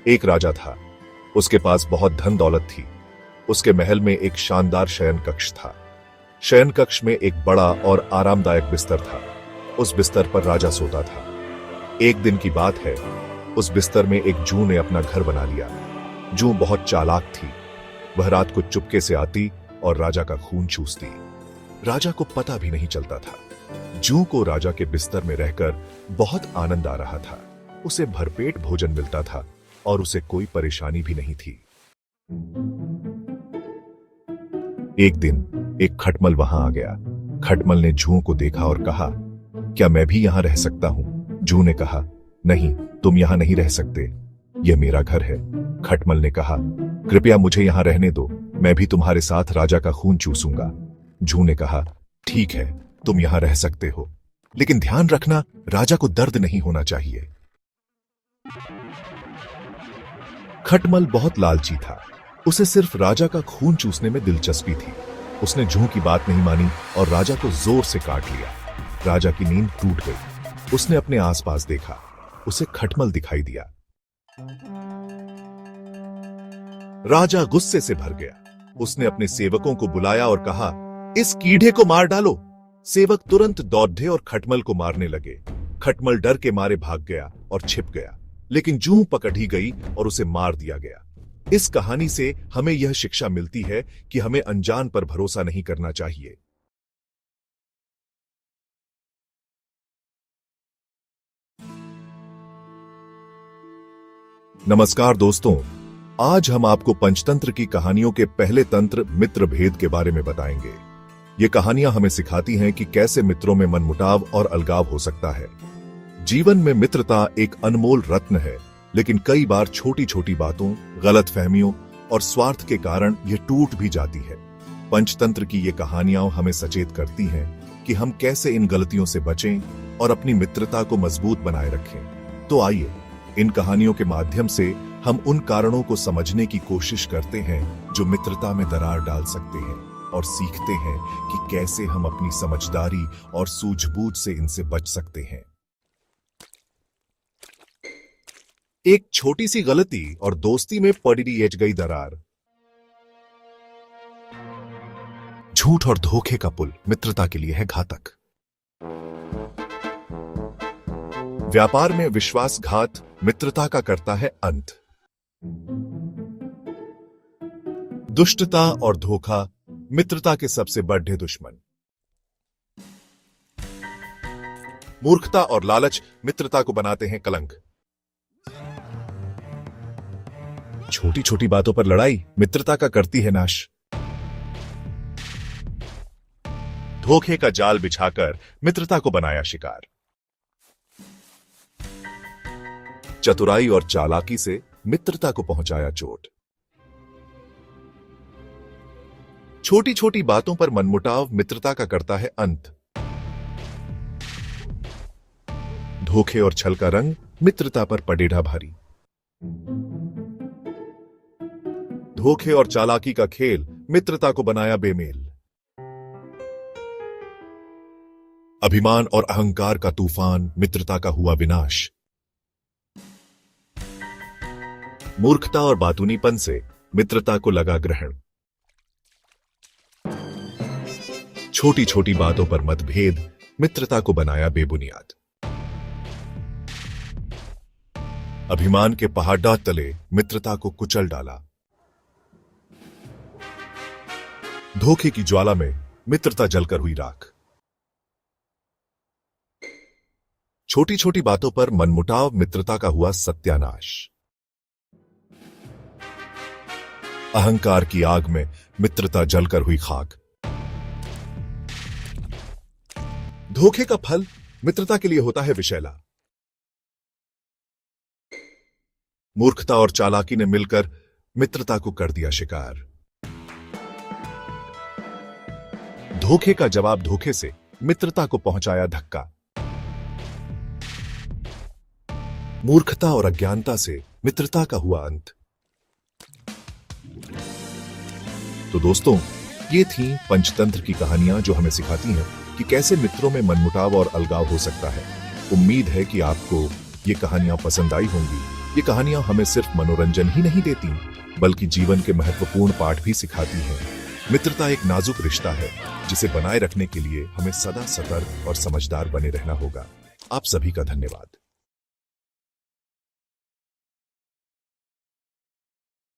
एक राजा था। उसके पास बहुत धन दौलत थी। उसके महल में एक शानदार शयन कक्ष था। शयन कक्ष में एक बड़ा और आरामदायक बिस्तर था। उस बिस्तर पर राजा सोता था। एक दिन की बात है, उस बिस्तर में एक जूं ने अपना घर बना लिया। जूं बहुत चालाक थी। वह रात को चुपके से आती और राजा का खून चूसती। राजा को पता भी नहीं चलता था। जूं को राजा के बिस्तर में रहकर बहुत आनंद आ रहा था। उसे भरपेट भोजन मिलता था और उसे कोई परेशानी भी नहीं थी। एक दिन एक खटमल वहां आ गया। खटमल ने जूं को देखा और कहा, क्या मैं भी यहां रह सकता हूं? जूं ने कहा, नहीं, तुम यहां नहीं रह सकते, यह मेरा घर है। खटमल ने कहा, कृपया मुझे यहां रहने दो, मैं भी तुम्हारे साथ राजा का खून चूसूंगा। जूं ने कहा, ठीक है, तुम यहां रह सकते हो, लेकिन ध्यान रखना, राजा को दर्द नहीं होना चाहिए। खटमल बहुत लालची था। उसे सिर्फ राजा का खून चूसने में दिलचस्पी थी। उसने जूं की बात नहीं मानी और राजा को जोर से काट लिया। राजा की नींद टूट गई। उसने अपने आसपास देखा। उसे खटमल दिखाई दिया। राजा गुस्से से भर गया। उसने अपने सेवकों को बुलाया और कहा, इस कीड़े को मार डालो। सेवक तुरंत दौड़े और खटमल को मारने लगे। खटमल डर के मारे भाग गया और छिप गया, लेकिन जूं पकड़ी गई और उसे मार दिया गया। इस कहानी से हमें यह शिक्षा मिलती है कि हमें अनजान पर भरोसा नहीं करना चाहिए। नमस्कार दोस्तों, आज हम आपको पंचतंत्र की कहानियों के पहले तंत्र मित्र भेद के बारे में बताएंगे। ये कहानियां हमें सिखाती हैं कि कैसे मित्रों में मनमुटाव और अलगाव हो सकता है। जीवन में मित्रता एक अनमोल रत्न है, लेकिन कई बार छोटी छोटी बातों, गलतफहमियों और स्वार्थ के कारण यह टूट भी जाती है। पंचतंत्र की ये कहानियां हमें सचेत करती हैं कि हम कैसे इन गलतियों से बचें और अपनी मित्रता को मजबूत बनाए रखें। तो आइए, इन कहानियों के माध्यम से हम उन कारणों को समझने की कोशिश करते हैं जो मित्रता में दरार डाल सकते हैं, और सीखते हैं कि कैसे हम अपनी समझदारी और सूझबूझ से इनसे बच सकते हैं। एक छोटी सी गलती और दोस्ती में पड़ी गई दरार। झूठ और धोखे का पुल मित्रता के लिए है घातक। व्यापार में विश्वासघात मित्रता का करता है अंत। दुष्टता और धोखा मित्रता के सबसे बड़े दुश्मन। मूर्खता और लालच मित्रता को बनाते हैं कलंक। छोटी छोटी बातों पर लड़ाई मित्रता का करती है नाश। धोखे का जाल बिछाकर मित्रता को बनाया शिकार। चतुराई और चालाकी से मित्रता को पहुंचाया चोट। छोटी छोटी बातों पर मनमुटाव मित्रता का करता है अंत। धोखे और छल का रंग मित्रता पर पड़ेगा भारी। धोखे और चालाकी का खेल मित्रता को बनाया बेमेल। अभिमान और अहंकार का तूफान मित्रता का हुआ विनाश। मूर्खता और बातूनीपन से मित्रता को लगा ग्रहण। छोटी छोटी बातों पर मतभेद मित्रता को बनाया बेबुनियाद। अभिमान के पहाड़ तले मित्रता को कुचल डाला। धोखे की ज्वाला में मित्रता जलकर हुई राख। छोटी छोटी बातों पर मनमुटाव मित्रता का हुआ सत्यानाश। अहंकार की आग में मित्रता जलकर हुई खाक। धोखे का फल मित्रता के लिए होता है विषैला। मूर्खता और चालाकी ने मिलकर मित्रता को कर दिया शिकार। धोखे का जवाब धोखे से मित्रता को पहुंचाया धक्का। मूर्खता और अज्ञानता से मित्रता का हुआ अंत। तो दोस्तों, ये थी पंचतंत्र की कहानियां जो हमें सिखाती हैं कि कैसे मित्रों में मनमुटाव और अलगाव हो सकता है। उम्मीद है कि आपको ये कहानियां पसंद आई होंगी। ये कहानियां हमें सिर्फ मनोरंजन ही नहीं देती, बल्कि जीवन के महत्वपूर्ण पाठ भी सिखाती हैं। मित्रता एक नाजुक रिश्ता है, जिसे बनाए रखने के लिए हमें सदा सतर्क और समझदार बने रहना होगा। आप सभी का धन्यवाद।